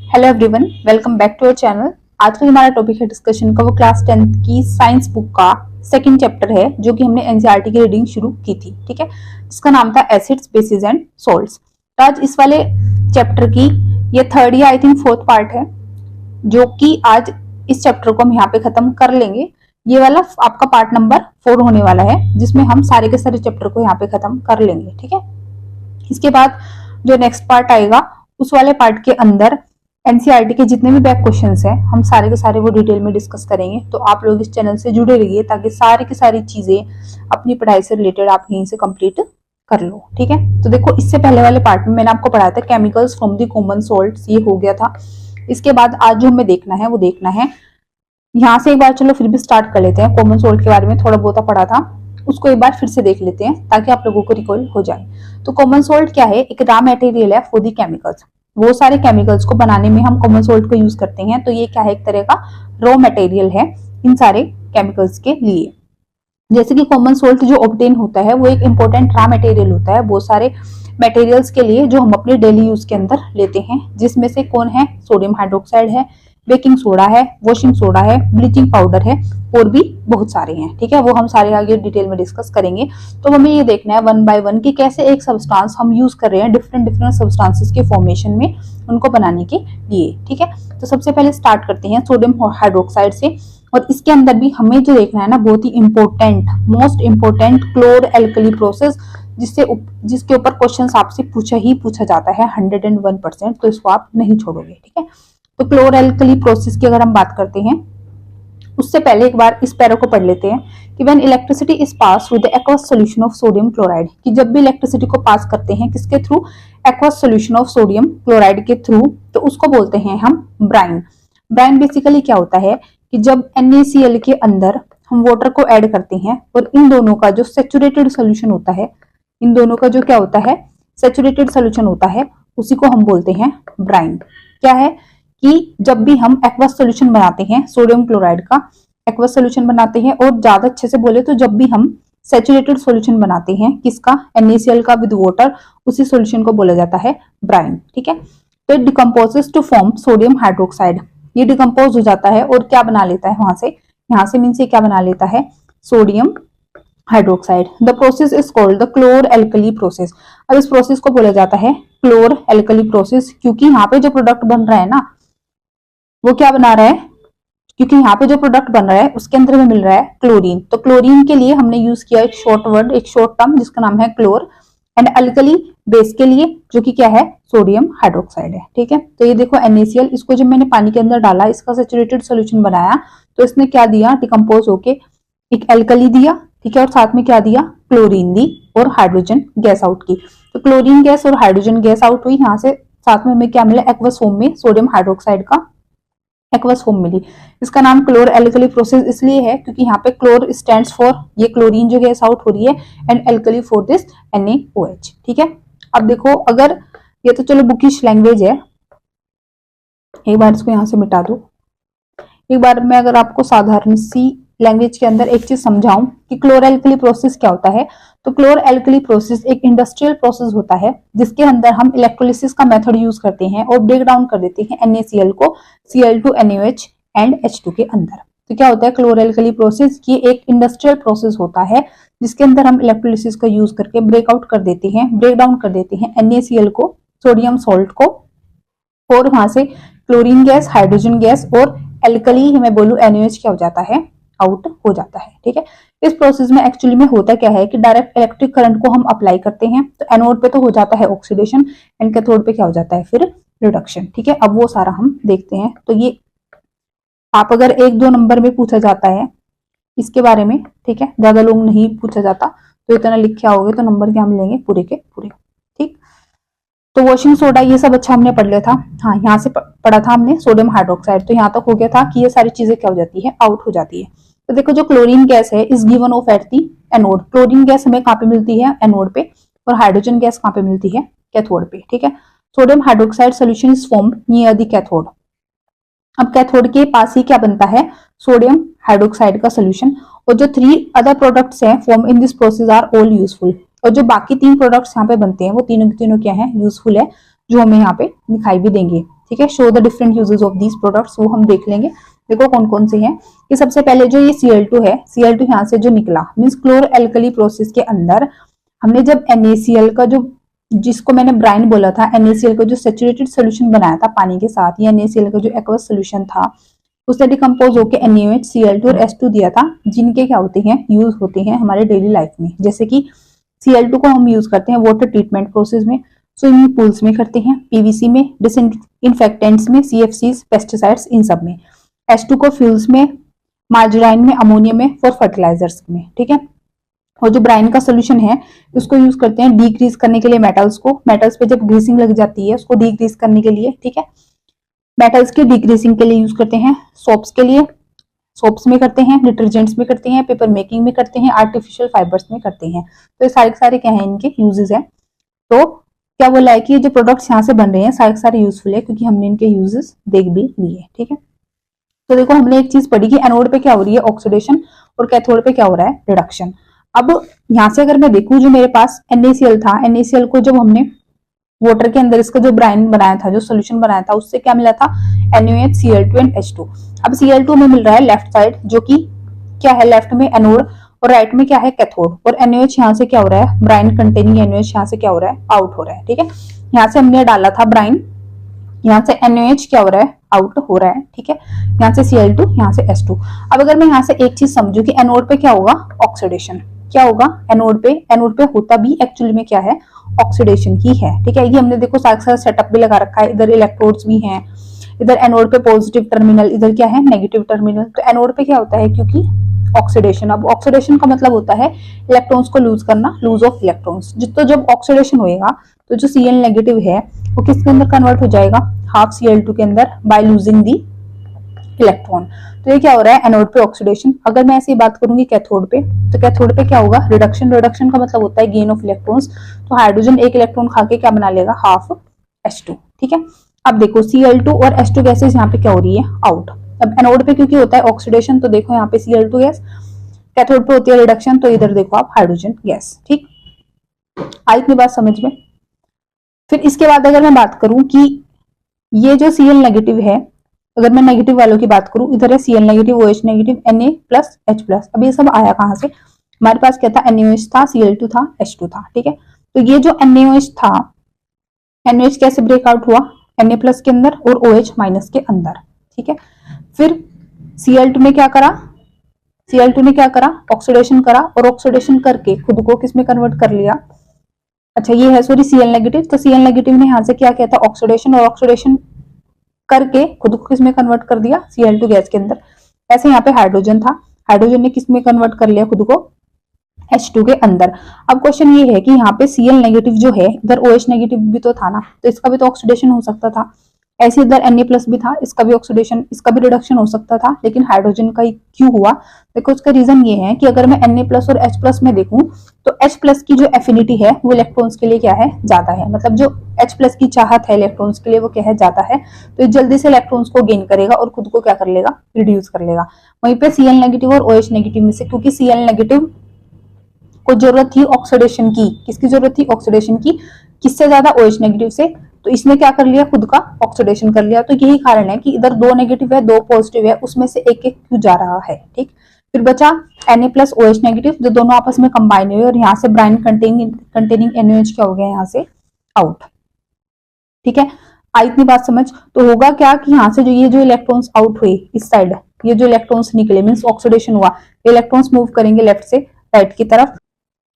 Hello everyone, welcome back to our channel. आज का हमारा टॉपिक है डिस्कशन का, वो क्लास 10th की साइंस बुक का सेकंड चैप्टर है, जो कि हमने एनसीईआरटी की रीडिंग शुरू की थी। ठीक है, जिसका नाम था एसिड्स, बेसिस एंड सॉल्ट्स। तो आज इस वाले चैप्टर की ये थर्ड या आई थिंक फोर्थ पार्ट है, जो कि आज इस चैप्टर को हम यहाँ पे खत्म कर लेंगे। ये वाला आपका पार्ट नंबर 4 होने वाला है, जिसमें हम सारे के सारे चैप्टर को यहाँ पे खत्म कर लेंगे। ठीक है, इसके बाद जो नेक्स्ट पार्ट आएगा, उस वाले पार्ट के अंदर एनसीईआरटी के जितने भी बैक क्वेश्चंस हैं, हम सारे के सारे वो डिटेल में डिस्कस करेंगे। तो आप लोग इस चैनल से जुड़े रहिए, ताकि सारी की सारी चीजें अपनी पढ़ाई से रिलेटेड आप यहीं से कंप्लीट कर लो। ठीक है, तो देखो, इससे पहले वाले पार्ट में मैंने आपको पढ़ाया था chemicals from the common salts, ये हो गया था। इसके बाद आज जो हमें देखना है वो देखना है यहाँ से एक बार, चलो फिर भी स्टार्ट कर लेते हैं। कॉमन सॉल्ट के बारे में थोड़ा बहुत पढ़ा था, उसको एक बार फिर से देख लेते हैं ताकि आप लोगों को रिकॉल हो जाए। तो कॉमन सॉल्ट क्या है? एक रॉ मटेरियल है फॉर द केमिकल्स। वो सारे केमिकल्स को बनाने में हम कॉमन सॉल्ट को यूज करते हैं। तो ये क्या है? एक तरह का रॉ मटेरियल है इन सारे केमिकल्स के लिए। जैसे कि कॉमन सॉल्ट जो ऑब्टेन होता है, वो एक इंपॉर्टेंट रॉ मटेरियल होता है बहुत सारे मटेरियल्स के लिए, जो हम अपने डेली यूज के अंदर लेते हैं। जिसमें से कौन है? सोडियम हाइड्रोक्साइड है, बेकिंग सोडा है, वॉशिंग सोडा है, ब्लीचिंग पाउडर है, और भी बहुत सारे हैं। ठीक है, वो हम सारे आगे डिटेल में डिस्कस करेंगे। तो हमें ये देखना है वन बाय वन कि कैसे एक सब्सटेंस हम यूज कर रहे हैं डिफरेंट सब्सटेंसेस के फॉर्मेशन में, उनको बनाने के लिए। ठीक है, तो सबसे पहले स्टार्ट करते हैं सोडियम हाइड्रोक्साइड से। और इसके अंदर भी हमें जो देखना है ना, बहुत ही important, most important chlor alkali process, जिसके ऊपर क्वेश्चन आपसे पूछा जाता है 101%। तो इसको आप नहीं छोड़ोगे। ठीक है, तो क्लोर एल्कली प्रोसेस की अगर हम बात करते हैं, उससे पहले एक बार इस पैरा को पढ़ लेते हैं कि when electricity is pass through the aqueous solution of sodium chloride, कि जब भी इलेक्ट्रिसिटी को पास करते हैं किसके through? Aqueous solution of sodium chloride के थ्रू, तो उसको बोलते हैं हम ब्राइन। ब्राइन बेसिकली क्या होता है कि जब NaCl के अंदर हम वाटर को ऐड करते हैं, और इन दोनों का जो सेचुरेटेड सोल्यूशन होता है, इन दोनों का जो क्या होता है? सेचुरेटेड सोल्यूशन होता है, उसी को हम बोलते हैं ब्राइन। क्या है कि जब भी हम एक्वस सॉल्यूशन बनाते हैं, सोडियम क्लोराइड का एक्वस सॉल्यूशन बनाते हैं, और ज्यादा अच्छे से बोले तो जब भी हम सैचुरेटेड सॉल्यूशन बनाते हैं, किसका? NaCl का विद वाटर, उसी सॉल्यूशन को बोला जाता है ब्राइन। ठीक है, तो it decomposes to form sodium hydroxide. ये डिकम्पोज हो जाता है और क्या बना लेता है? यहाँ से मीन से क्या बना लेता है? Sodium hydroxide. The process is called the chlor alkali process. अब इस प्रोसेस को बोला जाता है क्लोर एल्कली प्रोसेस, क्योंकि यहाँ पे जो प्रोडक्ट बन रहा है ना, वो क्या बना रहा है? क्योंकि यहाँ पे जो प्रोडक्ट बन रहा है उसके अंदर में मिल रहा है क्लोरीन। तो क्लोरीन के लिए हमने यूज किया एक शॉर्ट वर्ड, एक शॉर्ट टर्म, जिसका नाम है क्लोर। एंड अल्कली बेस के लिए, जो कि क्या है? सोडियम हाइड्रोक्साइड है। ठीक है, तो ये देखो NaCl, इसको जब मैंने पानी के अंदर डाला, इसका सैचुरेटेड सोल्यूशन बनाया, तो इसने क्या दिया? डिकम्पोज होके एक एल्कली दिया। ठीक है, और साथ में क्या दिया? क्लोरीन दी, और हाइड्रोजन गैस आउट की। तो क्लोरीन गैस और हाइड्रोजन गैस आउट हुई। यहाँ से साथ में हमें क्या मिला? एक्वस फॉर्म में सोडियम हाइड्रोक्साइड का एक्वस फॉर्म मिली। इसका नाम क्लोर एल्कली प्रोसेस इसलिए है क्योंकि यहाँ पे क्लोर स्टैंड्स फॉर ये क्लोरीन जो गैस आउट हो रही है, and alkali for this NaOH। ठीक है, अब देखो, अगर ये तो चलो बुकिश लैंग्वेज है, एक बार इसको यहाँ से मिटा दो। एक बार मैं अगर आपको साधारण सी लैंग्वेज के अंदर एक चीज समझाऊं कि क्लोर एल्कली प्रोसेस क्या होता है, तो क्लोर एल्कली प्रोसेस एक इंडस्ट्रियल प्रोसेस होता है, जिसके अंदर हम इलेक्ट्रोलिसिस का मेथड यूज करते हैं और ब्रेक डाउन कर देते हैं NaCl को Cl2 NaOH एंड H2 के अंदर। तो क्या होता है क्लोर एल्कली प्रोसेस? ये एक इंडस्ट्रियल प्रोसेस होता है, जिसके अंदर हम इलेक्ट्रोलिसिस का यूज करके ब्रेकआउट कर देते हैं, ब्रेक डाउन कर देते हैं NaCl को, सोडियम सॉल्ट को, और वहां से क्लोरीन गैस, हाइड्रोजन गैस और एल्कली, मैं बोलूं NaOH, क्या हो जाता है? आउट हो जाता है। ठीक है, इस प्रोसेस में एक्चुअली में होता क्या है कि डायरेक्ट इलेक्ट्रिक करंट को हम अप्लाई करते हैं, तो एनोड पे तो हो जाता है ऑक्सीडेशन, एंड कैथोड पे क्या हो जाता है? फिर रिडक्शन। ठीक है, अब वो सारा हम देखते हैं। तो ये आप अगर 1-2 नंबर में पूछा जाता है इसके बारे में, ठीक है, ज्यादा लोग नहीं पूछा जाता, तो इतना लिख के आओगे तो नंबर क्या मिलेंगे? पूरे के पूरे। ठीक, तो वॉशिंग सोडा ये सब अच्छा हमने पढ़ लिया था। हाँ, यहाँ से पढ़ा था हमने सोडियम हाइड्रोक्साइड, तो यहाँ तक हो गया था कि ये सारी चीजें क्या हो जाती है? आउट हो जाती है। तो देखो, जो क्लोरीन गैस है is given of at the anode. Chlorine gas हमें कहाँ पे मिलती है? एनोड पे। और हाइड्रोजन गैस कहाँ पे मिलती है? कैथोड पे। ठीक है, sodium hydroxide solution is formed near the cathode. अब कैथोड के पास ही क्या बनता है? सोडियम हाइड्रोक्साइड का सोल्यूशन। और जो 3 अदर प्रोडक्ट्स हैं form in this process are all useful. और जो बाकी 3 प्रोडक्ट्स यहाँ पे बनते हैं, वो तीनों के तीनों क्या है? यूजफुल है, जो हमें यहाँ पे दिखाई भी देंगे। ठीक है। Show the different uses of these products, वो हम देख लेंगे। देखो कौन कौन से हैं। कि सबसे पहले जो ये Cl2 है, Cl2 यहाँ से जो निकला मीन्स क्लोर एल्कली प्रोसेस के अंदर हमने जब NaCl का जो, जिसको मैंने ब्राइन बोला था, NaCl का जो सेचुरेटेड सोल्यूशन बनाया था पानी के साथ, या NaCl का जो एक्वस सोल्यूशन था, उससे डिकम्पोज होकर NaOH, Cl2 और H2 दिया था, जिनके क्या होते हैं, यूज होते हैं हमारे डेली लाइफ में। जैसे कि Cl2 को हम यूज करते हैं वाटर ट्रीटमेंट प्रोसेस में, स्विमिंग पूल्स में करते हैं, PVC में, डिसइंफेक्टेंट्स में, CFCs, पेस्टिसाइड्स, इन सब में। H2 को फ्यूल्स में, मार्जराइन में, अमोनिया में, फॉर फर्टिलाइजर्स में, ठीक है। और जो ब्राइन का सोल्यूशन है उसको यूज करते हैं डीग्रीस करने के लिए मेटल्स को, मेटल्स पे जब ग्रीसिंग लग जाती है उसको डीग्रीस करने के लिए, ठीक है। मेटल्स के डीग्रीसिंग के लिए यूज करते हैं, सोप्स के लिए, सोप्स में करते हैं, डिटर्जेंट्स में करते हैं, पेपर मेकिंग में करते हैं, आर्टिफिशियल फाइबर्स में करते हैं। तो ये सारे क्या है, इनके यूजेस हैं। तो क्या बोला है कि ये जो प्रोडक्ट्स यहाँ से बन रहे हैं सारे यूजफुल है, क्योंकि हमने इनके यूजेस देख भी लिए, ठीक है। तो देखो हमने एक चीज पढ़ी कि एनोड पे क्या हो रही है, ऑक्सीडेशन, और कैथोड पे क्या हो रहा है, रिडक्शन। अब यहाँ से अगर मैं देखूं, जो मेरे पास NaCl था, NaCl को जब हमने वाटर के अंदर इसका जो ब्राइन बनाया था, जो सोल्यूशन बनाया था, उससे क्या मिला था, NaOH, Cl2 एंड H2। अब Cl2 में मिल रहा है लेफ्ट साइड, जो कि क्या है, लेफ्ट में एनोड और राइट में क्या है, कैथोड। और NaOH यहाँ से क्या हो रहा है, ब्राइन कंटेनिंग NaOH यहाँ से क्या हो रहा है, आउट हो रहा है, ठीक है। यहाँ से हमने डाला था ब्राइन, यहाँ से NaOH क्या हो रहा है, आउट हो रहा है, ठीक है। यहाँ से Cl2, यहाँ से H2। अब अगर मैं यहाँ से एक चीज समझू कि एनोड पे क्या होगा, ऑक्सीडेशन, क्या होगा एनोड पे होता भी एक्चुअली में क्या है, ऑक्सीडेशन ही है, ठीक है। ये हमने देखो सारा सेटअप भी लगा रखा है, इधर इलेक्ट्रोड्स भी हैं, इधर एनोड पे पॉजिटिव टर्मिनल, इधर क्या है, नेगेटिव टर्मिनल। तो एनोड पे क्या होता है, क्योंकि ऑक्सीडेशन, अब ऑक्सीडेशन का मतलब होता है इलेक्ट्रॉन्स को लूज करना, लूज ऑफ इलेक्ट्रॉन्स। तो जब ऑक्सीडेशन होएगा तो जो Cl नेगेटिव है वो किसके अंदर कन्वर्ट हो जाएगा, हाफ Cl2 के अंदर, बाय लूजिंग दी इलेक्ट्रॉन। तो ये क्या हो रहा है, एनोड पे ऑक्सीडेशन। अगर मैं ऐसी बात करूंगी कैथोड पे, तो कैथोड पे क्या होगा, रिडक्शन। रिडक्शन का मतलब होता है गेन ऑफ इलेक्ट्रॉन्स। तो हाइड्रोजन एक इलेक्ट्रॉन खा के क्या बना लेगा, हाफ H2, ठीक है। अब देखो Cl2 और H2 गैसेस यहाँ पे क्या हो रही है, आउट। अब एनोड पे क्योंकि होता है ऑक्सीडेशन, तो देखो यहाँ पे Cl2 गैस, कैथोड पे होती है रिडक्शन, तो इधर देखो आप हाइड्रोजन गैस, ठीक। आई इतनी बात समझ में। फिर इसके बाद अगर मैं बात करूं कि ये जो Cl नेगेटिव है, अगर मैं नेगेटिव वालों की बात करूं, इधर है Cl negative, OH negative, Na+H+। अब ये सब आया कहां से, हमारे पास क्या था, NaOH था, Cl2 था, H2 था, ठीक है। तो ये जो NaOH था, NaOH कैसे ब्रेक आउट हुआ, Na+ के अंदर और OH- के अंदर, ठीक है। फिर Cl2 ने क्या करा, Cl2 ने क्या करा, ऑक्सीडेशन करा, और ऑक्सीडेशन करके खुद को किसमें कन्वर्ट कर लिया, अच्छा ये है सॉरी Cl नेगेटिव। तो Cl नेगेटिव ने यहाँ से क्या किया था, ऑक्सीडेशन, और ऑक्सीडेशन करके खुद को किसमें कन्वर्ट कर दिया, Cl2 गैस के अंदर। ऐसे यहाँ पे हाइड्रोजन था, हाइड्रोजन ने किसमें कन्वर्ट कर लिया खुद को, H2 के अंदर। अब क्वेश्चन ये है कि यहाँ पे Cl नेगेटिव जो है, इधर OH नेगेटिव भी तो था ना, तो इसका भी तो ऑक्सीडेशन हो सकता था। ऐसे इधर Na+ भी था, इसका भी ऑक्सीडेशन, इसका भी रिडक्शन हो सकता था, लेकिन हाइड्रोजन का क्यों हुआ, देखो उसका रीजन ये है कि अगर मैं Na+ और H+ में देखूं, तो H+ की जो एफिनिटी है वो इलेक्ट्रॉन्स के लिए क्या है, ज्यादा है। मतलब जो H+ की चाहत है इलेक्ट्रॉन्स के लिए वो क्या है, ज्यादा है। तो जल्दी से इलेक्ट्रॉन्स को गेन करेगा और खुद को क्या कर लेगा, रिड्यूस कर लेगा। वहीं पे Cl नेगेटिव और OH नेगेटिव में से, क्योंकि Cl नेगेटिव को जरूरत थी ऑक्सीडेशन की, किसकी जरूरत थी, ऑक्सीडेशन की, किससे ज्यादा, OH नेगेटिव से। तो इसने क्या कर लिया, खुद का ऑक्सीडेशन कर लिया। तो यही कारण है कि इधर 2 नेगेटिव है, 2 पॉजिटिव है, उसमें से एक एक क्यों जा रहा है, ठीक। फिर बचा Na+ OH नेगेटिव, जो दोनों आपस में कंबाइन हुए, और यहाँ से ब्राइन कंटेनिंग NaOH क्या हो गया, यहाँ से आउट, ठीक है। आई इतनी बात समझ। तो होगा क्या कि यहाँ से ये जो इलेक्ट्रॉन्स आउट हुए इस साइड, ये जो इलेक्ट्रॉन्स निकले मीन्स ऑक्सीडेशन हुआ, इलेक्ट्रॉन्स मूव करेंगे लेफ्ट से राइट की तरफ।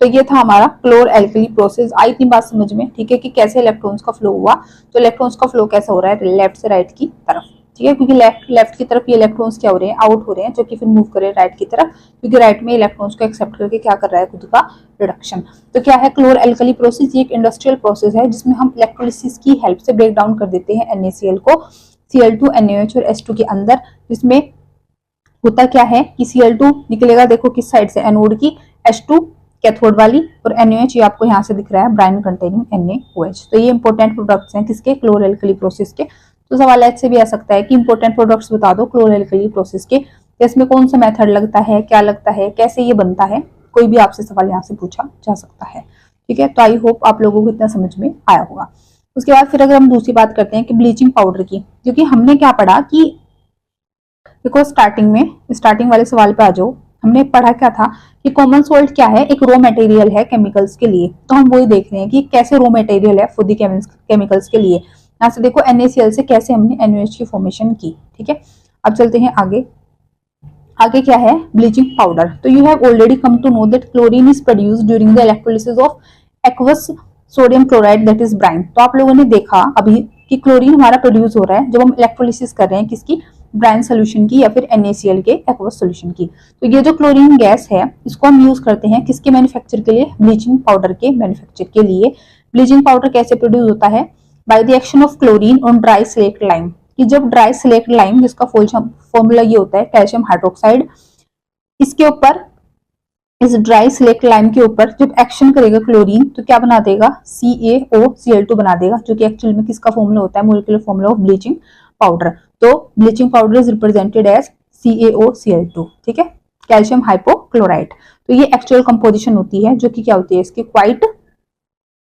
तो ये था हमारा क्लोर एल्कली प्रोसेस। आई इतनी बात समझ में, ठीक है, कि कैसे इलेक्ट्रॉन्स का फ्लो हुआ। तो इलेक्ट्रॉन्स का फ्लो कैसा हो रहा है, लेफ्ट से राइट की तरफ, ठीक है, क्योंकि लेफ्ट की तरफ ये इलेक्ट्रॉन्स क्या हो रहे हैं, आउट हो रहे हैं, जो कि फिर मूव कर रहे हैं राइट की तरफ, क्योंकि राइट में इलेक्ट्रॉन्स को एक्सेप्ट करके क्या कर रहा है, खुद का रिडक्शन। तो क्या है क्लोर एल्कली प्रोसेस, ये एक इंडस्ट्रियल प्रोसेस है जिसमें हम इलेक्ट्रोलिसिस की हेल्प से ब्रेक डाउन कर देते हैं NaCl को Cl2, NaOH और H2 के अंदर। जिसमें होता क्या है कि Cl2 निकलेगा, देखो किस साइड से, एनोड की, H2 कैथोड वाली, और NaOH ये आपको यहाँ से दिख रहा है, ब्राइन कंटेनिंग NaOH। तो ये इंपॉर्टेंट प्रोडक्ट्स हैं किसके, क्लोर एल्कली प्रोसेस के। तो सवाल ऐसे भी आ सकता है कि इंपॉर्टेंट प्रोडक्ट्स बता दो क्लोर एल्कली प्रोसेस के, इसमें कौन सा मेथड लगता है, क्या लगता है, कैसे ये बनता है, कोई भी आपसे सवाल यहाँ से पूछा जा सकता है, ठीक है। तो आई होप आप लोगों को इतना समझ में आया होगा। उसके बाद फिर अगर हम दूसरी बात करते हैं कि ब्लीचिंग पाउडर की, क्योंकि हमने क्या पढ़ा कि देखो स्टार्टिंग वाले सवाल पे आ जाओ, हमने पढ़ा क्या था कि कॉमन सोल्ट क्या है, एक रॉ मटेरियल है केमिकल्स के लिए। तो हम वही देख रहे हैं कि कैसे रॉ मटेरियल है फॉर द केमिकल्स के लिए। यहाँ से देखो NaCl से कैसे हमने NaOH की फॉर्मेशन की। ठीक है, अब चलते हैं आगे। आगे क्या है, ब्लीचिंग पाउडर। तो you have already come to know that chlorine is produced during the electrolysis of aqueous sodium chloride that is brine. तो आप लोगों ने देखा अभी कि क्लोरीन हमारा प्रोड्यूस हो रहा है जब हम इलेक्ट्रोलिसिस कर रहे हैं किसकी, ब्राइन सोल्यूशन की या फिर NaCl के एक्वस सोल्यूशन की। तो ये जो क्लोरीन गैस है इसको हम यूज करते हैं किसके मैन्युफैक्चर के लिए, ब्लीचिंग पाउडर के मैन्युफैक्चर के लिए। ब्लीचिंग पाउडर कैसे प्रोड्यूस होता है, by the action of chlorine on dry slaked lime. कि जब ड्राई स्लेक्ट लाइम, जिसका फॉर्मूला ये होता है कैल्शियम हाइड्रोक्साइड, इसके ऊपर, इस ड्राई स्लेक्ट लाइम के ऊपर जब एक्शन करेगा क्लोरीन तो क्या बना देगा, CaOCl2 बना देगा, जो कि एक्चुअल में किसका फॉर्मूला होता है, molecular formula of bleaching powder. तो bleaching powder is represented as CaOCl2। ठीक है, कैल्शियम हाइपोक्लोराइड। तो ये एक्चुअल कंपोजिशन होती है, जो कि क्या होती है इसकी, क्वाइट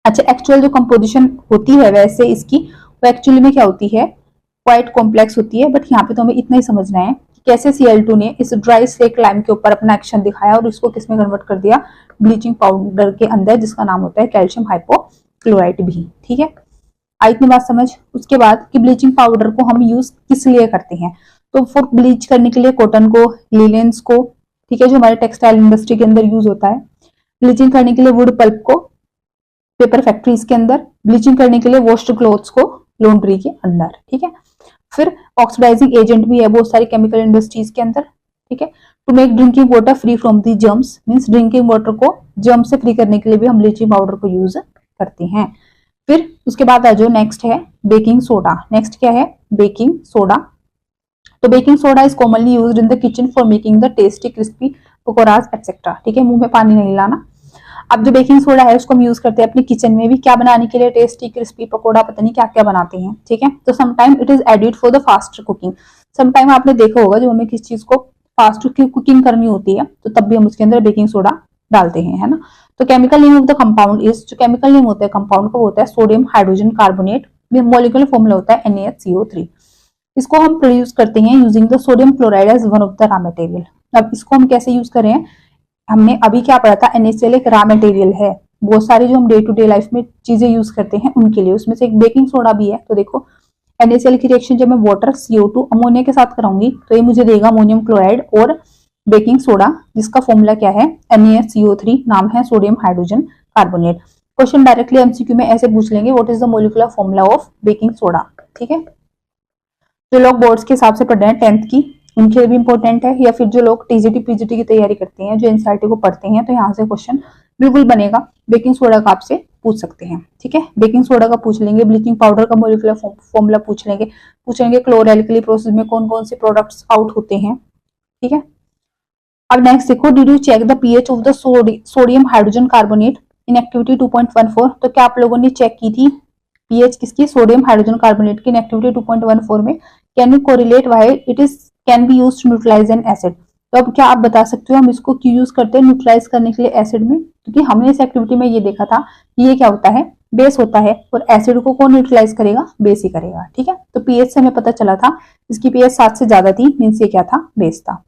अच्छा, एक्चुअल जो कंपोजिशन होती है वैसे इसकी, वो एक्चुअली में क्या होती है, क्वाइट कॉम्प्लेक्स होती है। बट यहाँ पे तो हमें इतना ही समझना है कि कैसे Cl2 ने इस ड्राई स्लेक्ट लाइम के ऊपर अपना एक्शन दिखाया और इसको किसमें कन्वर्ट कर दिया, ब्लीचिंग पाउडर के अंदर, जिसका नाम होता है कैल्शियम हाइपोक्लोराइड भी। ठीक है, आई इतनी बात समझ। उसके बाद कि ब्लीचिंग पाउडर को हम यूज किस लिए करते हैं, तो फॉर ब्लीच करने के लिए कॉटन को, लिनेन्स को, ठीक है, जो हमारे टेक्सटाइल इंडस्ट्री के अंदर यूज होता है। ब्लीचिंग करने के लिए वुड पल्प को, पेपर फैक्ट्रीज के अंदर। ब्लीचिंग करने के लिए वॉश्ड क्लोथ्स को, लॉन्ड्री के अंदर। ठीक है, फिर ऑक्सीडाइजिंग एजेंट भी है बहुत सारी केमिकल इंडस्ट्रीज के अंदर। ठीक है, to make drinking water free from the germs, means drinking water को जर्म से फ्री करने के लिए भी हम ब्लीचिंग पाउडर को यूज करते हैं। फिर उसके बाद आ जाओ, नेक्स्ट है बेकिंग सोडा। नेक्स्ट क्या है, बेकिंग सोडा। तो baking soda is commonly used in the kitchen for making the tasty crispy pakoras etcetera. ठीक है, मुंह में पानी नहीं लाना। अब जो बेकिंग सोडा है उसको हम यूज करते हैं अपने किचन में भी, क्या बनाने के लिए, टेस्टी क्रिस्पी पकोड़ा, पता नहीं क्या क्या बनाते हैं। ठीक है, तो sometime it is added for the fast cooking. Sometime आपने देखा होगा जब हमें किसी चीज को फास्ट कुकिंग करनी होती है तो तब भी हम उसके अंदर बेकिंग सोडा डालते हैं, है ना। तो chemical name of the compound is, जो केमिकल नेम होता है कंपाउंड का होता है sodium hydrogen carbonate, molecular formula होता है NaHCO3। इसको हम प्रोड्यूस करते हैं using the sodium chloride as one of the raw material. अब इसको हम कैसे यूज करें, हमने अभी क्या पढ़ा था, NaCl एक रॉ मटेरियल है, बहुत सारी जो हम डे टू डे लाइफ में चीजें यूज करते हैं उनके लिए, उसमें से एक बेकिंग सोडा भी है। तो देखो NaCl की रिएक्शन जब मैं वाटर CO2 अमोनिया के साथ कराऊंगी तो ये मुझे देगा अमोनियम क्लोराइड और बेकिंग सोडा, जिसका फॉर्मूला क्या है, NaCO3, नाम है sodium hydrogen carbonate. Question directly MCQ में ऐसे पूछ लेंगे, what is the molecular formula of baking soda. ठीक है, जो लोग बोर्ड्स के हिसाब से पढ़ रहे हैं 10th की, उनके लिए भी इंपॉर्टेंट है, या फिर जो लोग TGT PGT की तैयारी करते हैं, जो NCERT को पढ़ते हैं, तो यहाँ से क्वेश्चन बिल्कुल बनेगा। बेकिंग सोडा का आपसे पूछ सकते हैं। ठीक है, बेकिंग सोडा का पूछ लेंगे, ब्लीचिंग पाउडर का मोलिकुलर फॉर्मूला पूछेंगे क्लोरैल्कली प्रोसेस में कौन कौन से प्रोडक्ट्स आउट होते हैं। ठीक है, अब नेक्स्ट देखो, did you check the pH of the sodium hydrogen carbonate in activity 2.14। तो क्या आप लोगों ने चेक की थी pH किसकी, सोडियम हाइड्रोजन कार्बोनेट की, इन एक्टिविटी 2.14 में। Can you correlate why it is can be used to neutralize an acid. तो अब क्या आप बता सकते हो हम इसको क्यों यूज करते हैं न्यूट्रलाइज करने के लिए एसिड में, क्योंकि हमने इस एक्टिविटी में ये देखा था कि ये क्या होता है, बेस होता है, और एसिड को कौन न्यूट्रलाइज करेगा, बेस ही करेगा। ठीक है, तो pH से हमें पता चला था इसकी pH 7 से ज्यादा थी, मीन्स ये क्या था, बेस था।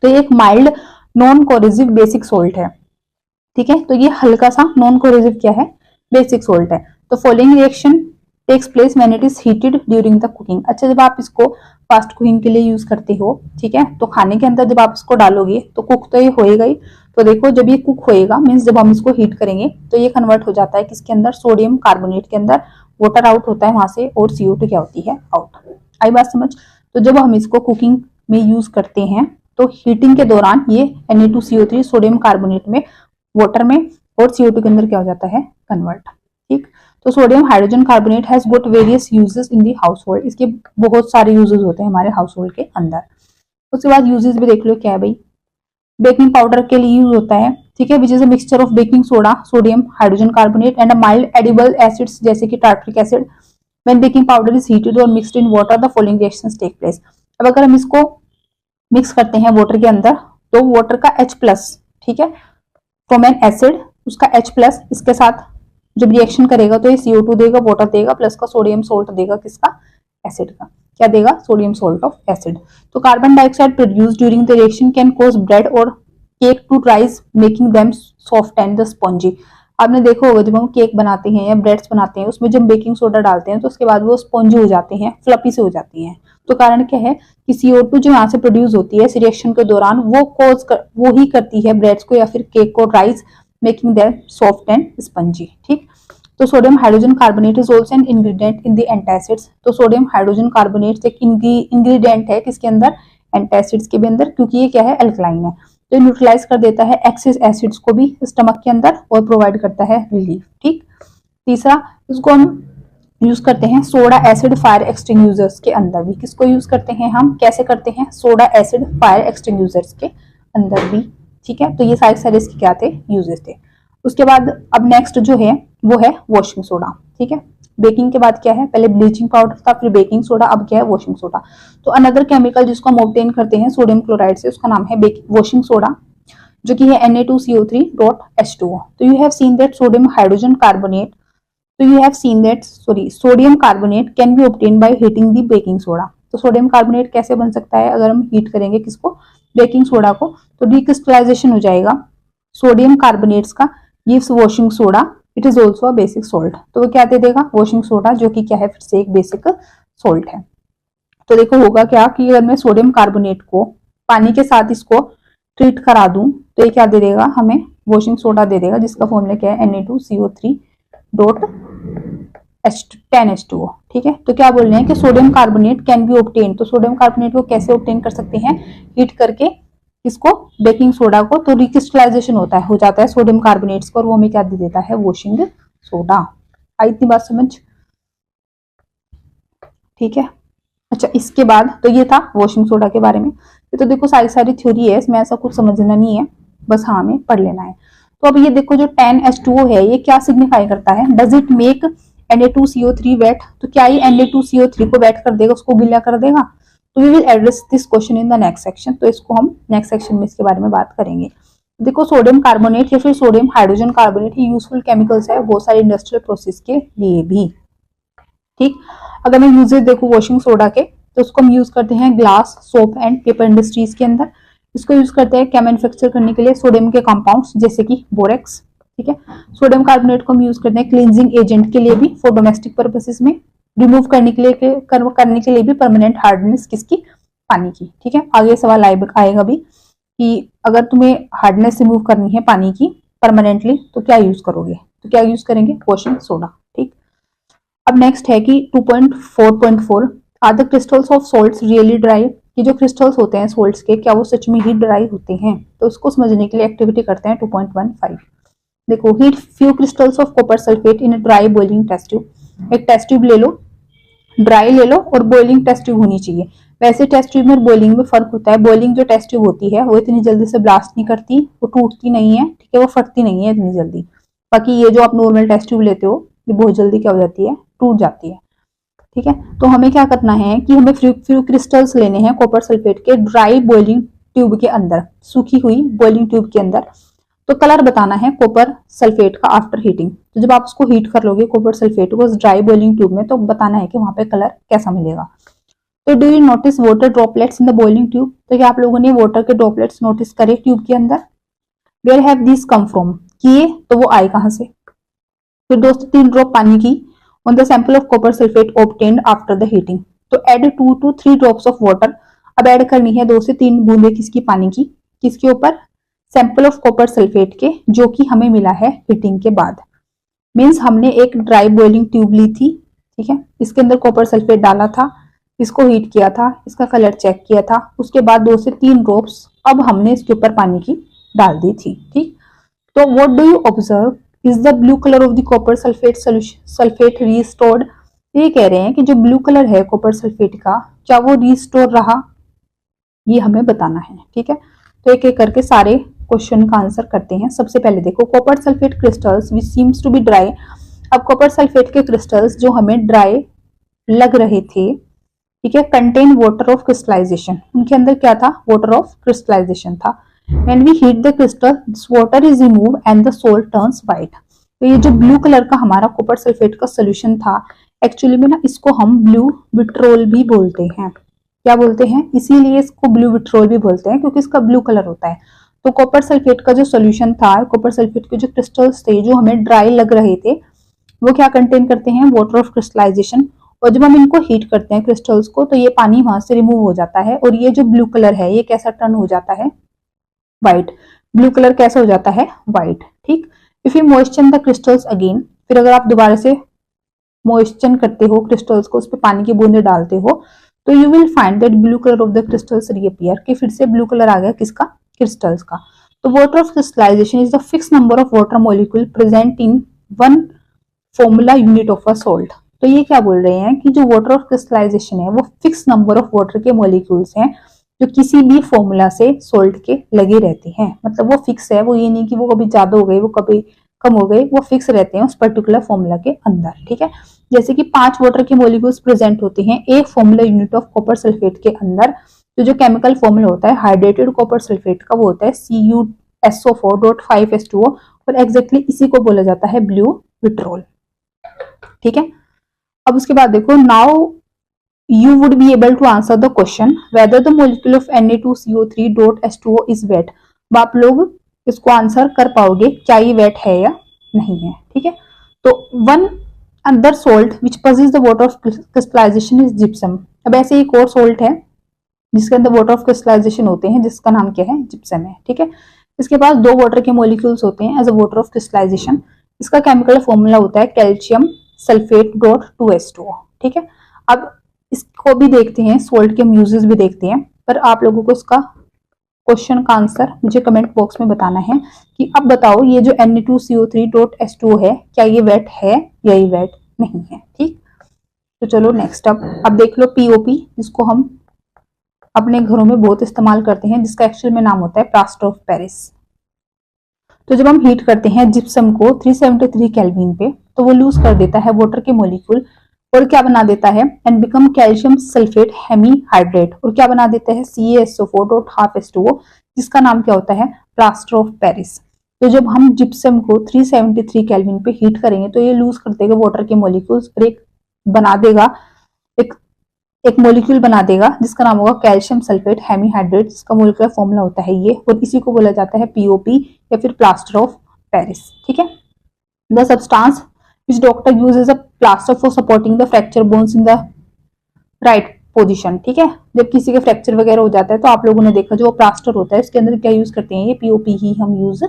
तो ये एक mild non coercive basic salt है। ठीक है, तो ये हल्का सा नॉन कोरेसिव क्या है, बेसिक सोल्ट है। तो following reaction takes place when it is heated during the cooking. अच्छा, जब आप इसको फास्ट कुकिंग के लिए यूज करते हो, ठीक है, तो खाने के अंदर जब आप इसको डालोगे तो कुक तो ये होएगा ही। तो देखो जब ये कुक होएगा मीन्स जब हम इसको हीट करेंगे तो ये कन्वर्ट हो जाता है किसके अंदर, सोडियम कार्बोनेट के अंदर, वाटर आउट होता है वहां से और CO2 क्या होती है, आउट। आई बात समझ। तो जब हम इसको कुकिंग में यूज करते हैं तो हीटिंग के दौरान ये Na2CO3 सोडियम कार्बोनेट में, वाटर में और CO2 के अंदर क्या हो जाता है, कन्वर्ट। ठीक, तो sodium hydrogen carbonate has got various uses in the household. इसके बहुत सारे यूजेस होते हैं हमारे हाउसहोल्ड के अंदर। उसके बाद यूजेस भी देख लो क्या है भाई, बेकिंग पाउडर के लिए यूज होता है। ठीक है, which is a mixture of baking soda, sodium hydrogen carbonate and a mild edible acids जैसे कि tartaric acid. When baking powder is heated और mixed in water the following reactions take place. अब अगर हम इसको मिक्स करते हैं water के अंदर तो वाटर का H+, ठीक है, फ्रॉम एन एसिड, उसका H+ इसके साथ जब रिएक्शन करेगा तो ये CO2 देगा, वाटर देगा, प्लस का सोडियम सोल्ट देगा, किसका, एसिड का। क्या देगा, सोडियम सोल्ट ऑफ एसिड। तो carbon dioxide produce during the reaction can cause bread और cake to rise making them soft and the spongy. आपने देखा होगा जब हम केक बनाते हैं या ब्रेड्स बनाते हैं उसमें जब बेकिंग सोडा डालते हैं तो उसके बाद वो स्पॉन्जी हो जाते हैं, फ्लफी से हो जाती हैं। तो कारण क्या है कि CO2 जो यहाँ से प्रोड्यूस होती है इस रिएक्शन के दौरान वो ही करती है ब्रेड्स को या फिर केक को rise making them soft and spongy. ठीक, तो sodium hydrogen carbonate is also an ingredient in the antacids. तो सोडियम हाइड्रोजन कार्बोनेट एक इंग्रेडिएंट है किसके अंदर, एंटासिड्स के भी अंदर, क्योंकि ये क्या है, अल्कलाइन है। तो न्यूट्रलाइज कर देता है एक्सेस एसिड्स को भी स्टमक के अंदर और प्रोवाइड करता है रिलीफ। ठीक, तीसरा इसको हम यूज करते हैं सोडा एसिड फायर एक्सटिंग्विशर्स के अंदर भी। किसको यूज करते हैं हम, कैसे करते हैं, सोडा एसिड फायर एक्सटिंग्विशर्स के अंदर भी। ठीक है, तो ये सारे इसके क्या थे, यूजेस थे। उसके बाद अब नेक्स्ट जो है वो है वॉशिंग सोडा। ठीक है, बेकिंग के बाद क्या है, पहले ब्लीचिंग पाउडर था, फिर बेकिंग सोडा, अब क्या है, वॉशिंग सोडा। तो अनदर केमिकल जिसको हम ऑब्टेन करते हैं सोडियम क्लोराइड से, उसका नाम है वॉशिंग सोडा, जो कि है Na2CO3.H2O। तो you have seen that sodium hydrogen carbonate, तो you have seen that sodium carbonate can be obtain by heating the baking soda. तो सोडियम कार्बोनेट कैसे बन सकता है, अगर हम हीट करेंगे किसको, बेकिंग सोडा को, तो डिक्रिस्टलाइजेशन हो जाएगा सोडियम कार्बोनेट्स का, gives washing soda, it is also a basic salt. तो वो क्या दे देगा, वॉशिंग सोडा, जो कि क्या है, फिर से एक बेसिक सोल्ट है। तो देखो होगा क्या कि अगर मैं सोडियम कार्बोनेट को पानी के साथ इसको ट्रीट करा दूं तो ये क्या दे देगा, हमें वॉशिंग सोडा दे देगा, जिसका फॉर्मूला क्या है, Na2CO3.10H2O। ठीक है, तो क्या बोल रहे हैं कि sodium carbonate can be obtain. तो सोडियम कार्बोनेट को कैसे ऑब्टेन कर सकते हैं, हीट करके इसको बेकिंग सोडा को, तो रिक्रिस्टलाइजेशन हो जाता है सोडियम कार्बोनेट्स को, और वो हमें क्या दे देता है, वॉशिंग सोडा। आई इतनी बात समझ। ठीक है, अच्छा इसके बाद तो ये था वॉशिंग सोडा के बारे में। ये तो देखो सारी थ्योरी है, इसमें ऐसा कुछ समझना नहीं है, बस हाँ हमें पढ़ लेना है। तो अब ये देखो जो 10H2O है ये क्या सिग्निफाई करता है, does it make Na2CO3 wait. तो क्या ये Na2CO3 को वेट कर देगा, उसको गीला कर देगा। तो we will address this question in the next section. तो इसको हम नेक्स्ट सेक्शन में इसके बारे में बात करेंगे। देखो सोडियम कार्बोनेट या फिर सोडियम हाइड्रोजन कार्बोनेट ये यूजफुल केमिकल्स है बहुत सारे इंडस्ट्रियल प्रोसेस के लिए भी। ठीक, अगर मैं यूजेस देखूं वॉशिंग सोडा के, तो उसको हम यूज करते हैं glass, soap and paper industries के अंदर। इसको यूज करते हैं क्या मैन्युफैक्चर करने के लिए, सोडियम के कंपाउंड्स जैसे कि बोरेक्स। ठीक है, सोडियम कार्बोनेट को हम यूज करते हैं क्लींजिंग एजेंट के लिए भी, फॉर डोमेस्टिक पर्पसेस में, रिमूव करने के लिए भी परमानेंट हार्डनेस किसकी, पानी की। ठीक है, आगे सवाल आएगा भी कि अगर तुम्हें हार्डनेस रिमूव करनी है पानी की परमानेंटली तो क्या यूज करोगे, तो क्या यूज करेंगे, वॉशिंग सोडा। ठीक, अब नेक्स्ट है कि 2.4.4 are the crystals of salts really dry. ये जो क्रिस्टल्स होते हैं सॉल्ट्स के, क्या वो सच में ही ड्राई होते हैं। तो उसको समझने के लिए एक्टिविटी करते हैं 2.15। देखो, heat few crystals of copper sulphate in dry boiling test tube. एक टेस्ट ट्यूब ले लो, ड्राई ले लो, और बॉइलिंग टेस्ट ट्यूब होनी चाहिए। वैसे टेस्ट ट्यूब में बॉइलिंग में फर्क होता है। बॉइलिंग जो टेस्ट ट्यूब होती है वो इतनी जल्दी से ब्लास्ट नहीं करती, वो टूटती नहीं है, ठीक है, वो फटती नहीं है इतनी जल्दी। बाकी ये जो आप नॉर्मल टेस्ट ट्यूब लेते हो ये बहुत जल्दी क्या हो जाती है, टूट जाती है। ठीक है, तो हमें क्या करना है कि हमें फ्यू क्रिस्टल्स लेने हैं कॉपर सल्फेट के ड्राई बॉइलिंग ट्यूब के अंदर, सूखी हुई बॉइलिंग ट्यूब के अंदर। तो कलर बताना है कॉपर सल्फेट का आफ्टर हीटिंग। तो जब आप उसको हीट कर लोगे कॉपर सल्फेट को ड्राई बॉइलिंग ट्यूब में, तो बताना है कि वहां पे कलर कैसा मिलेगा। तो do you notice water droplets in the boiling tube. तो क्या आप लोगों ने वाटर के ड्रॉपलेट्स नोटिस करे ट्यूब के अंदर। Where have this come from, किए तो वो आए कहां से। फिर 2 से 3 ड्रॉप पानी की on the sample of copper sulphate obtained after the heating. तो add 2 to 3 drops of water. अब ऐड करनी है 2 से 3 बूंदे किसकी, पानी की, किसके ऊपर, सैंपल ऑफ कॉपर सल्फेट के, जो कि हमें मिला है हीटिंग के बाद। मींस हमने एक ड्राई बॉइलिंग ट्यूब ली थी, ठीक है, इसके अंदर कॉपर सल्फेट डाला था, इसको हीट किया था, इसका कलर चेक किया था, उसके बाद 2 से 3 ड्रॉप्स अब हमने इसके ऊपर पानी की डाल दी थी। ठीक, तो what do you observe, is the blue colour of the copper sulphate restored. ये कह रहे हैं कि जो ब्लू कलर है कॉपर सल्फेट का, क्या वो रीस्टोर रहा, ये हमें बताना है। ठीक है, तो एक एक करके सारे क्वेश्चन का आंसर करते हैं। सबसे पहले देखो, copper sulphate crystals which seems to be dry. अब कॉपर सल्फेट के क्रिस्टल्स जो हमें ड्राई लग रहे थे, ठीक है, कंटेन वाटर ऑफ क्रिस्टलाइजेशन, उनके अंदर क्या था, वाटर ऑफ क्रिस्टलाइजेशन था। When we heat the crystal, this water is removed and the salt turns white. तो ये जो ब्लू कलर का हमारा कॉपर सल्फेट का सोल्यूशन था, एक्चुअली में ना इसको हम ब्लू विट्रोल भी बोलते हैं। क्या बोलते हैं? इसीलिए इसको ब्लू विट्रोल भी बोलते हैं क्योंकि इसका ब्लू कलर होता है। तो कॉपर सल्फेट का जो सोल्यूशन था, कॉपर सल्फेट के जो क्रिस्टल्स थे जो हमें ड्राई लग रहे थे, वो क्या कंटेन करते हैं? Water of crystallisation. और जब हम इनको हीट करते हैं क्रिस्टल्स को, तो ये पानी वहां से रिमूव हो जाता है और ये जो ब्लू कलर है ये कैसा टर्न हो जाता है? व्हाइट। ब्लू कलर कैसा हो जाता है? व्हाइट। ठीक। If you moisture the crystals again, फिर अगर आप दोबारा से मॉइस्चर करते हो क्रिस्टल्स को, उस पर पानी की बूंदे डालते हो, तो you will find that blue colour of the crystals reappear, कि फिर से ब्लू कलर आ गया किसका? क्रिस्टल्स का। तो water of crystallisation is the fix number of water molecule present in one formula unit of a salt. तो ये क्या बोल रहे हैं कि जो वाटर ऑफ क्रिस्टलाइजेशन है वो फिक्स नंबर ऑफ वाटर के मॉलिक्यूल्स हैं जो किसी भी फॉर्मूला से सॉल्ट के लगे रहते हैं। मतलब वो फिक्स है, वो ये नहीं कि वो कभी ज्यादा हो गई, वो कभी कम हो गई, वो फिक्स रहते हैं उस पर्टिकुलर फॉर्मूला के अंदर। ठीक है। जैसे कि 5 वाटर के मॉलिक्यूल्स प्रेजेंट होते हैं एक formula unit of copper sulphate के अंदर। तो जो केमिकल फॉर्मूला होता है हाइड्रेटेड कॉपर सल्फेट का, वो होता है CuSO4.5H2O, और एग्जैक्टली इसी को बोला जाता है ब्लू विट्रोल। ठीक है। अब उसके बाद देखो, now you would be able to answer the question whether the molecule of Na2CO3.H2O is wet। अब आप लोग इसको आंसर कर पाओगे क्या ये वेट है या नहीं है। ठीक है। तो one other salt which possess the water of crystallisation is gypsum. अब ऐसे एक और सोल्ट है जिसके अंदर वाटर ऑफ क्रिस्टलाइजेशन होते हैं, जिसका नाम क्या है? जिप्सम है। ठीक है। इसके पास 2 वाटर के मॉलिक्यूल्स होते हैं as a water of crystallisation. इसका केमिकल फॉर्मूला होता है कैल्शियम सल्फेट डॉट 2H2O। ठीक है। अब इसको भी देखते हैं, सोल्ट के यूजेस भी देखते हैं, पर आप लोगों को इसका क्वेश्चन का आंसर मुझे कमेंट बॉक्स में बताना है कि अब बताओ ये जो Na2CO3.H2O है क्या ये वेट है या ये वेट नहीं है। ठीक। तो चलो नेक्स्ट अब देख लो POP, जिसको हम अपने घरों में बहुत इस्तेमाल करते हैं, जिसका एक्चुअल में नाम होता है प्लास्टर ऑफ पेरिस। तो जब हम हीट करते हैं जिप्सम को 373 केल्विन पे, तो वो लूज कर देता है वाटर के मॉलिक्यूल और क्या बना देता है? And become calcium sulphate hemihydrate, और क्या बना देता है? CaSO4.5H2O, जिसका नाम क्या होता है? Plaster of Paris. तो जब हम जिप्सम को 373 केल्विन पे हीट करेंगे तो ये लूज कर देगा वाटर के मॉलिक्यूल्स और एक बना देगा, एक मॉलिक्यूल बना देगा जिसका नाम होगा कैल्शियम सल्फेट हेमीहाइड्रेट, जिसका मॉलिक्यूलर फॉर्मूला होता है ये, और इसी को बोला जाता है POP या फिर प्लास्टर ऑफ पेरिस। ठीक है। The substance which doctor uses a plaster for supporting the fracture bones in the right position। ठीक है। जब किसी के फ्रैक्चर वगैरह हो जाता है तो आप लोगों ने देखा जो प्लास्टर होता है उसके अंदर क्या यूज करते हैं? ये POP ही हम यूज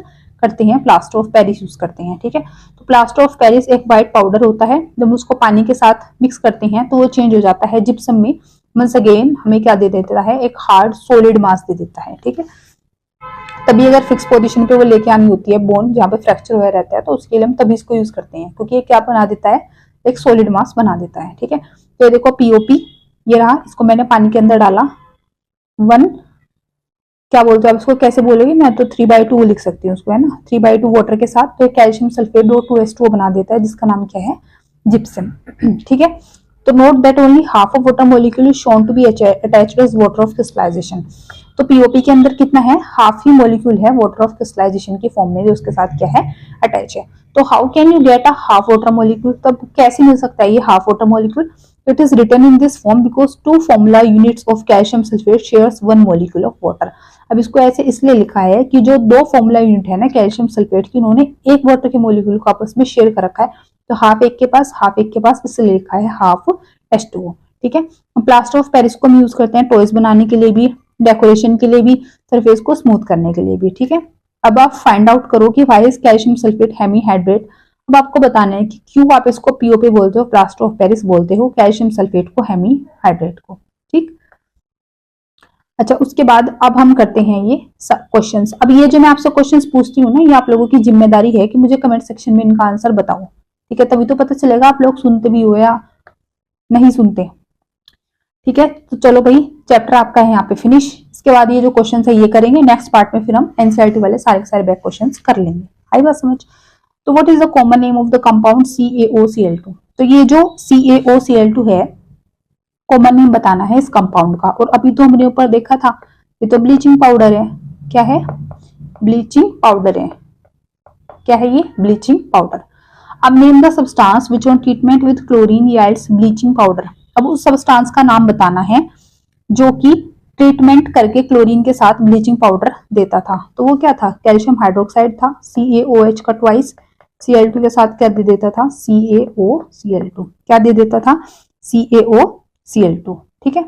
करते हैं, प्लास्टर ऑफ पेरिस यूज करते हैं। ठीक है। तो प्लास्टर ऑफ पेरिस एक व्हाइट पाउडर होता है, जब उसको पानी के साथ मिक्स करते हैं तो वो चेंज हो जाता है जिप्सम में। वंस अगेन हमें क्या दे देता है? एक हार्ड सॉलिड मास दे देता है। ठीक है। तभी अगर फिक्स पोजीशन पे वो लेके आनी होती है बोन जहाँ पे फ्रैक्चर हुआ रहता है, तो उसके लिए हम तभी इसको यूज करते हैं क्योंकि ये क्या बना देता है? एक सॉलिड मास बना देता है। ठीक है। तो ये देखो POP ये रहा, इसको मैंने पानी के अंदर डाला। 1 क्या बोलते हैं आप इसको? कैसे बोलोगे? मैं तो 3/2 लिख सकती हूँ उसको, है ना, 3/2 वाटर के साथ। तो कैल्शियम सल्फेट 2H2O बना देता है जिसका नाम क्या है? जिप्सम। ठीक है। तो note that only half of water molecule is shown to be attached as water of crystallisation. तो POP के अंदर कितना है? हाफ ही मॉलिक्यूल है वाटर ऑफ क्रिस्टलाइजेशन की फॉर्म में, जो उसके साथ क्या है? अटैच है। तो how can you get a half water molecule? तब कैसे मिल सकता है ये half water molecule? It is written in this form because 2 formula units of calcium sulphate shares 1 molecule of water. अब इसको ऐसे इसलिए लिखा है कि जो 2 फॉर्मूला यूनिट है ना कैल्शियम सल्फेट की, उन्होंने एक वाटर के मॉलिक्यूल को आपस में शेयर कर रखा है। तो हाफ एक के पास, हाफ एक के पास, इसलिए लिखा है हाफ H2O। ठीक है। प्लास्टर ऑफ पेरिस को हम यूज करते हैं टॉयज बनाने के लिए भी, डेकोरेशन के लिए भी, सरफेस को स्मूथ करने के लिए भी। ठीक है। अब आप फाइंड आउट करो कि why is calcium sulphate hemihydrate. अब आपको बताना है कि क्यों आप इसको POP बोलते हो, प्लास्टर ऑफ पेरिस बोलते हो, कैल्शियम सल्फेट को, हेमीहाइड्रेट को। ठीक। अच्छा, उसके बाद अब हम करते हैं ये क्वेश्चंस। अब ये जो मैं आपसे क्वेश्चंस पूछती हूँ ना, ये आप लोगों की जिम्मेदारी है कि मुझे कमेंट सेक्शन में इनका आंसर बताओ। ठीक है। तभी तो पता चलेगा आप लोग सुनते भी हो या नहीं सुनते। ठीक है। तो चलो भाई, चैप्टर आपका है यहाँ पे फिनिश। इसके बाद ये जो क्वेश्चन है ये करेंगे। नेक्स्ट पार्ट में फिर हम NCERT वाले सारे के सारे बैक क्वेश्चन कर लेंगे। आई बात समझ? तो what is the common name of the compound CaOCl2? तो ये जो CaOCl2 है, कॉमन नेम बताना है इस कंपाउंड का। और अभी तो हमने ऊपर देखा था, ये तो ब्लीचिंग पाउडर है। क्या है? ब्लीचिंग पाउडर है। क्या है ये? Bleaching powder. अब name the substance which on treatment with chlorine yields bleaching powder. अब उस सब्सटेंस का नाम बताना है जो कि ट्रीटमेंट करके क्लोरीन के साथ ब्लीचिंग पाउडर देता था। तो वो क्या था? कैल्शियम हाइड्रोक्साइड था, CaOH का ट्वाइस, Cl2 के साथ क्या दे देता था? CaOCl2। क्या दे देता था? CaOCl2। ठीक है,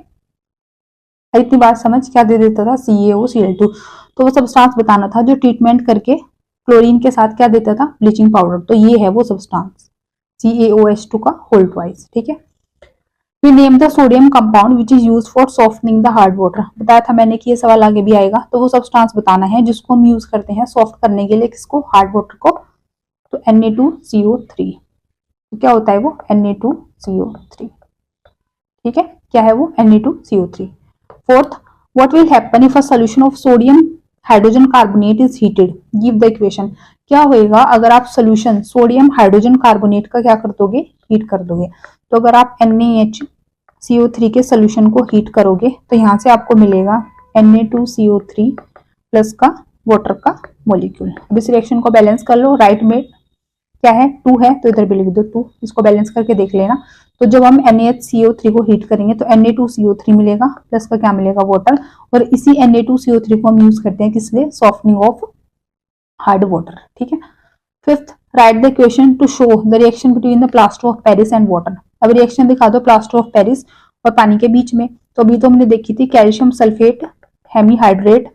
इतनी बात समझ, क्या दे देता था? CaOCl2। तो वो सब्सटेंस बताना था जो ट्रीटमेंट करके क्लोरीन के साथ क्या देता था? Bleaching powder. तो ये है वो सब्सटेंस, CaOH2 का होल ट्वाइस। ठीक है, We name the sodium compound which is used for softening the hard water। बताया था मैंने कि ये सवाल आगे भी आएगा। तो वो सब्सटेंस बताना है जिसको हम यूज करते हैं सॉफ्ट करने के लिए, किसको? हार्ड वाटर को। तो Na2CO3। तो क्या होता है वो? Na2CO3। ठीक है, क्या है वो? Na2CO3। Fourth, what will happen if a solution of sodium hydrogen carbonate is heated? Give the equation. क्या होएगा अगर आप सोल्यूशन सोडियम हाइड्रोजन कार्बोनेट का क्या कर दोगे? हीट कर दोगे। तो अगर आप NaHCO3 के सोल्यूशन को हीट करोगे तो यहां से आपको मिलेगा Na2CO3 प्लस का वाटर का मॉलिक्यूल। अब इस रिएक्शन को बैलेंस कर लो। राइट में क्या है? 2 है तो इधर भी लिख दो 2। इसको बैलेंस करके देख लेना। तो जब हम NaHCO3 को हीट करेंगे तो Na2CO3 मिलेगा प्लस का क्या मिलेगा? वाटर। और इसी Na2CO3 को हम यूज करते हैं किस लिए? Softening of hard water. ठीक है। Fifth, right the equation two show the reaction between the plaster of Paris and water. अब रिएक्शन दिखा दो प्लास्टर ऑफ पेरिस और पानी के बीच में। तो अभी तो हमने देखी थी कैल्शियम सल्फेट हेमीहाइड्रेट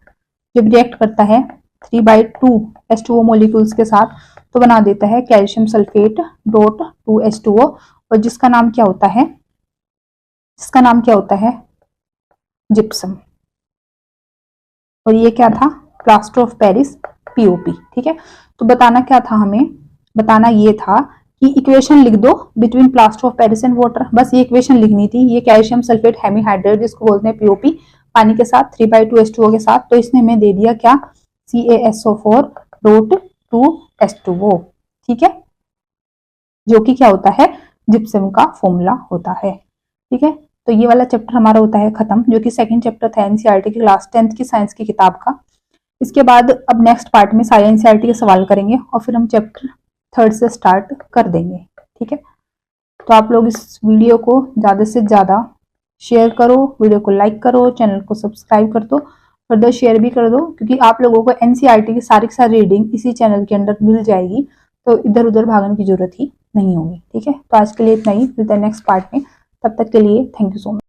जब रिएक्ट करता है 3/2 H2O मॉलिक्यूल्स के साथ तो बना देता है कैल्शियम सल्फेट डॉट 2 H2O, और जिसका नाम क्या होता है? जिसका नाम क्या होता है? जिप्सम। और ये क्या था? Plaster of Paris, POP। ठीक है, तो बताना क्या था हमें? बताना ये था कि इक्वेशन लिख दो between plaster of Paris and water. बस ये इक्वेशन लिखनी थी। ये कैल्शियम सल्फेट हेमीहाइड्रेट जिसको बोलते हैं POP पानी के साथ 3/2 H2O के साथ, तो इसने हमें दे दिया क्या? CaSO4 dot 2 H2O। ठीक है, जो कि क्या होता है? जिप्सम का फॉर्मूला होता है। ठीक है, तो ये वाला चैप्टर हमारा होता है खत्म, जो कि सेकंड चैप्टर था NCERT की क्लास 10th की साइंस की किताब का। इसके बाद अब नेक्स्ट पार्ट में सारे NCERT के सवाल करेंगे और फिर हम चैप्टर 3rd से स्टार्ट कर देंगे। ठीक है, तो आप लोग इस वीडियो को ज़्यादा से ज़्यादा शेयर करो, वीडियो को लाइक करो, चैनल को सब्सक्राइब कर दो, फर्दर शेयर भी कर दो, क्योंकि आप लोगों को NCERT की सारी रीडिंग इसी चैनल के अंदर मिल जाएगी, तो इधर उधर भागने की जरूरत ही नहीं होगी। ठीक है, तो आज के लिए इतना ही, मिलते हैं नेक्स्ट पार्ट में। तब तक के लिए थैंक यू सो मच।